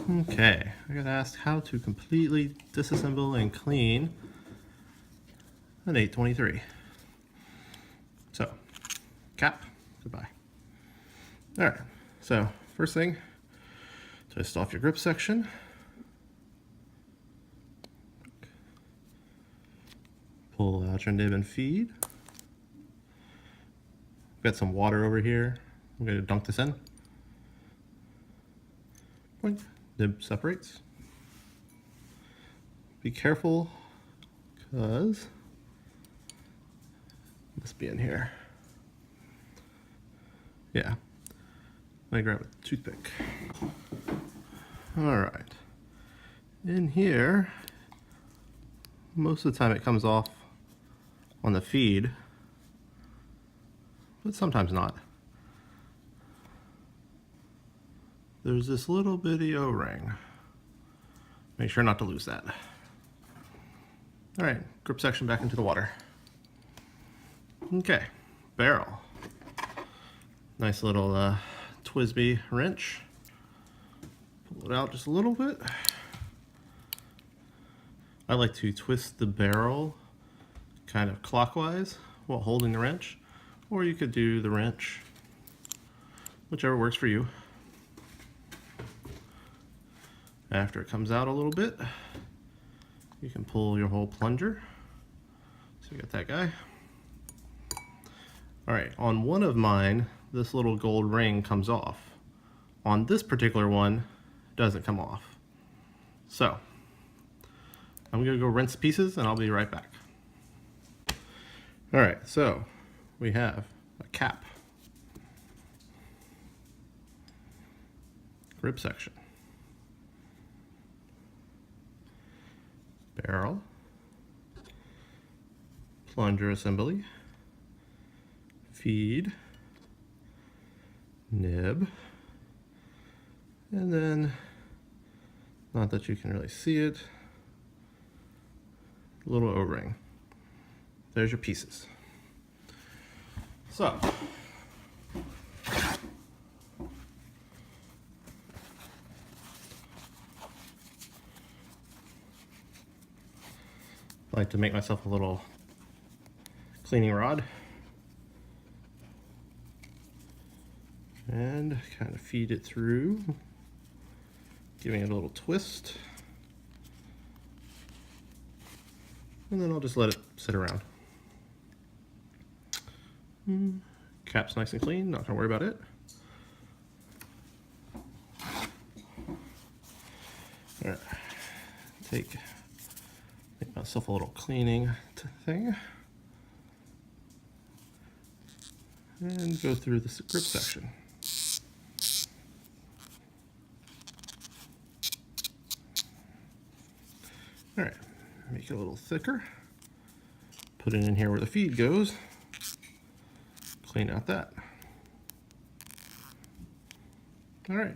Okay, I got asked how to completely disassemble and clean an 823. So, cap, goodbye. Alright, so first thing, twist off your grip section. Pull out your nib and feed. Got some water over here. I'm going to dunk this in. Boink. Nib separates. Be careful, because it must be in here. Yeah. Let me grab a toothpick. Alright. In here, most of the time it comes off on the feed, but sometimes not. There's this little bitty O-ring. Make sure not to lose that. Alright, grip section back into the water. Okay, barrel. Nice little Twisby wrench. Pull it out just a little bit. I like to twist the barrel kind of clockwise while holding the wrench, or you could do the wrench, whichever works for you. After it comes out a little bit, you can pull your whole plunger. So you got that guy. Alright, on one of mine, this little gold ring comes off. On this particular one, it doesn't come off. So, I'm going to go rinse pieces and I'll be right back. Alright, so we have a cap, grip section, barrel, plunger assembly, feed, nib, and then, not that you can really see it, little O-ring. There's your pieces. So, I like to make myself a little cleaning rod and kind of feed it through, giving it a little twist, and then I'll just let it sit around. Cap's nice and clean, not gonna worry about it. All right, make myself a little cleaning thing and go through the grip section. All right, make it a little thicker. Put it in here where the feed goes. Clean out that. All right.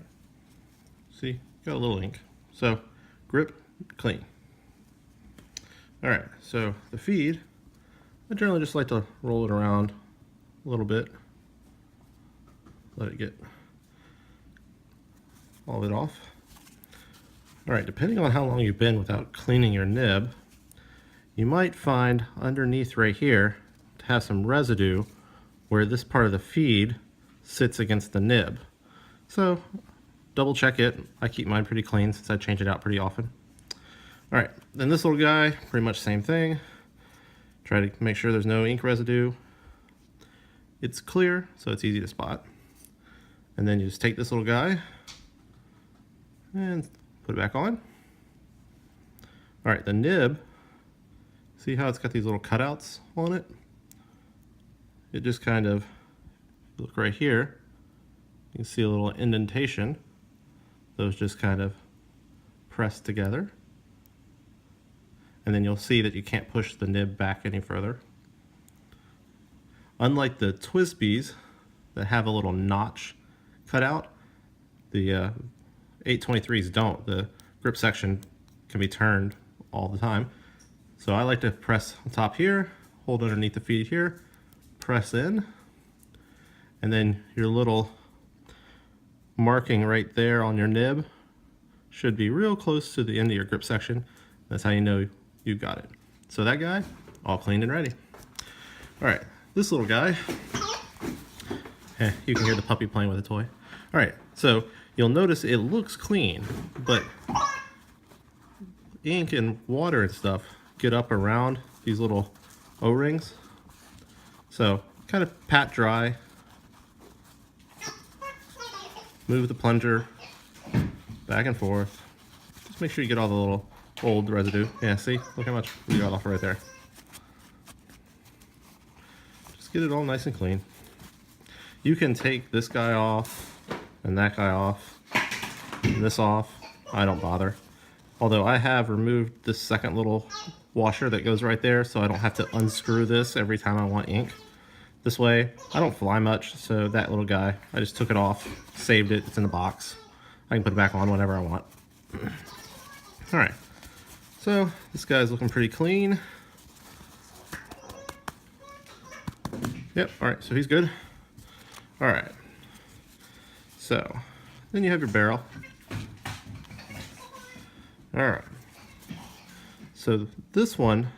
See, got a little ink. So, grip, clean. All right, so the feed, I generally just like to roll it around a little bit. Let it get all of it off. All right, depending on how long you've been without cleaning your nib, you might find underneath right here to have some residue where this part of the feed sits against the nib. So double check it. I keep mine pretty clean since I change it out pretty often. All right, then this little guy, pretty much same thing. Try to make sure there's no ink residue. It's clear, so it's easy to spot. And then you just take this little guy and put it back on. All right, the nib, see how it's got these little cutouts on it? It just kind of, look right here, you can see a little indentation. Those just kind of press together. And then you'll see that you can't push the nib back any further. Unlike the Twisbys that have a little notch cut out, the 823s don't. The grip section can be turned all the time. So I like to press on top here, hold underneath the feed here, press in, and then your little marking right there on your nib should be real close to the end of your grip section. That's how you know you got it. So that guy, all cleaned and ready. All right, this little guy, you can hear the puppy playing with a toy. All right, so you'll notice it looks clean, but ink and water and stuff get up around these little O-rings. So kind of pat dry. Move the plunger back and forth. Just make sure you get all the little old residue. Yeah, see? Look how much we got off right there. Just get it all nice and clean. You can take this guy off and that guy off and this off. I don't bother. Although I have removed this second little washer that goes right there, so I don't have to unscrew this every time I want ink. This way, I don't fly much, so that little guy, I just took it off, saved it, it's in the box. I can put it back on whenever I want. Alright, so this guy's looking pretty clean. Yep, alright, so he's good. Alright, so then you have your barrel. Alright, so this one,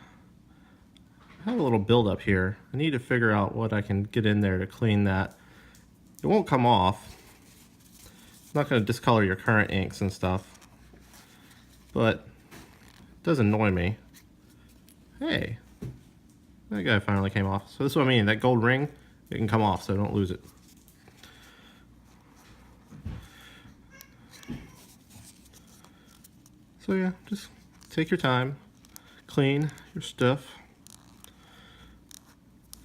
I have a little buildup here. I need to figure out what I can get in there to clean that. It won't come off. It's not going to discolor your current inks and stuff, but it does annoy me. Hey, that guy finally came off. So this is what I mean, that gold ring, it can come off, so don't lose it. So yeah, just take your time, clean your stuff.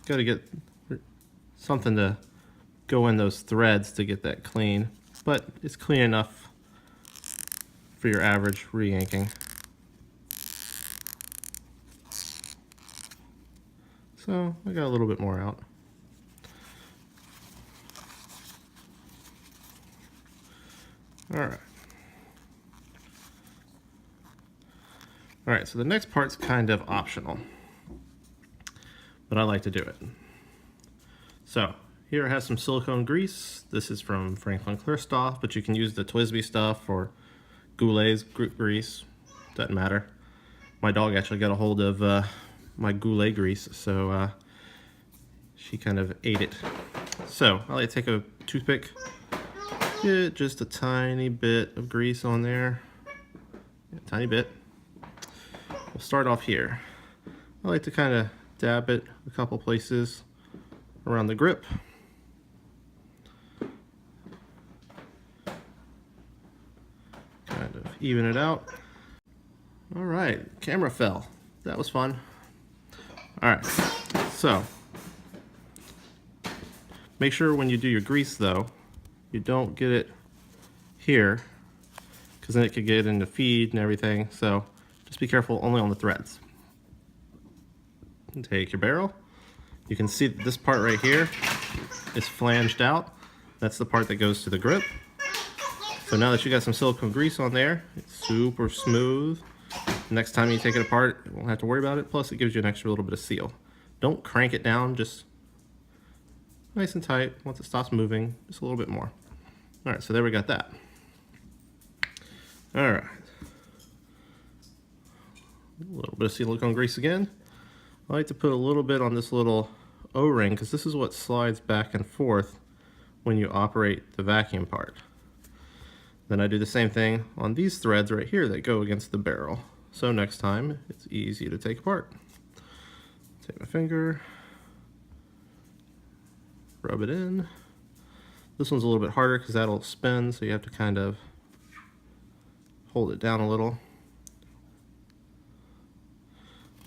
Got to get something to go in those threads to get that clean, but it's clean enough for your average re-inking. So I got a little bit more out. Alright. Alright, so the next part's kind of optional, but I like to do it. So here I have some silicone grease. This is from Franklin Clearstuff, but you can use the Twisby stuff or Goulet's grease. Doesn't matter. My dog actually got a hold of my Goulet grease, so she kind of ate it. So I like to take a toothpick, get just a tiny bit of grease on there, a tiny bit. We'll start off here. I like to kind of dab it a couple places around the grip. Kind of even it out. All right, camera fell. That was fun. All right, so make sure when you do your grease though, you don't get it here, because then it could get into feed and everything. So just be careful only on the threads. And take your barrel. You can see that this part right here is flanged out. That's the part that goes to the grip. So now that you got some silicone grease on there, it's super smooth. Next time you take it apart, you won't have to worry about it. Plus it gives you an extra little bit of seal. Don't crank it down, just nice and tight. Once it stops moving, just a little bit more. All right, so there we got that. All right. A little bit of silicone grease again. I like to put a little bit on this little O-ring because this is what slides back and forth when you operate the vacuum part. Then I do the same thing on these threads right here that go against the barrel. So next time it's easy to take apart. Take my finger, rub it in. This one's a little bit harder because that'll spin, so you have to kind of hold it down a little.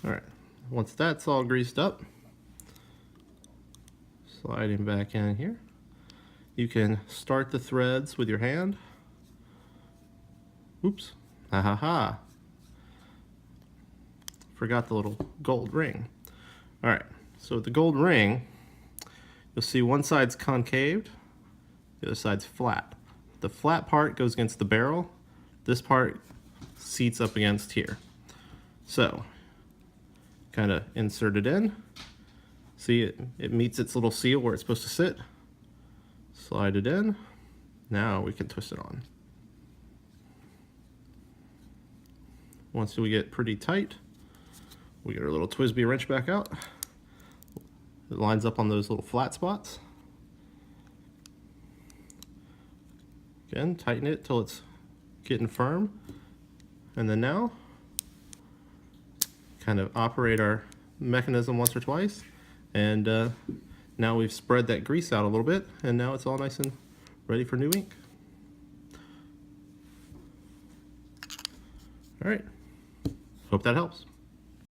All right, once that's all greased up, sliding back in here, you can start the threads with your hand. Oops, ha ha ha. Forgot the little gold ring. All right, so with the gold ring, you'll see one side's concaved, the other side's flat. The flat part goes against the barrel. This part seats up against here. So, kind of insert it in. See, it meets its little seal where it's supposed to sit. Slide it in. Now we can twist it on. Once we get pretty tight, we get our little Twisby wrench back out. It lines up on those little flat spots. Again, tighten it till it's getting firm. And then now, kind of operate our mechanism once or twice. And now we've spread that grease out a little bit, and now it's all nice and ready for new ink. All right, hope that helps.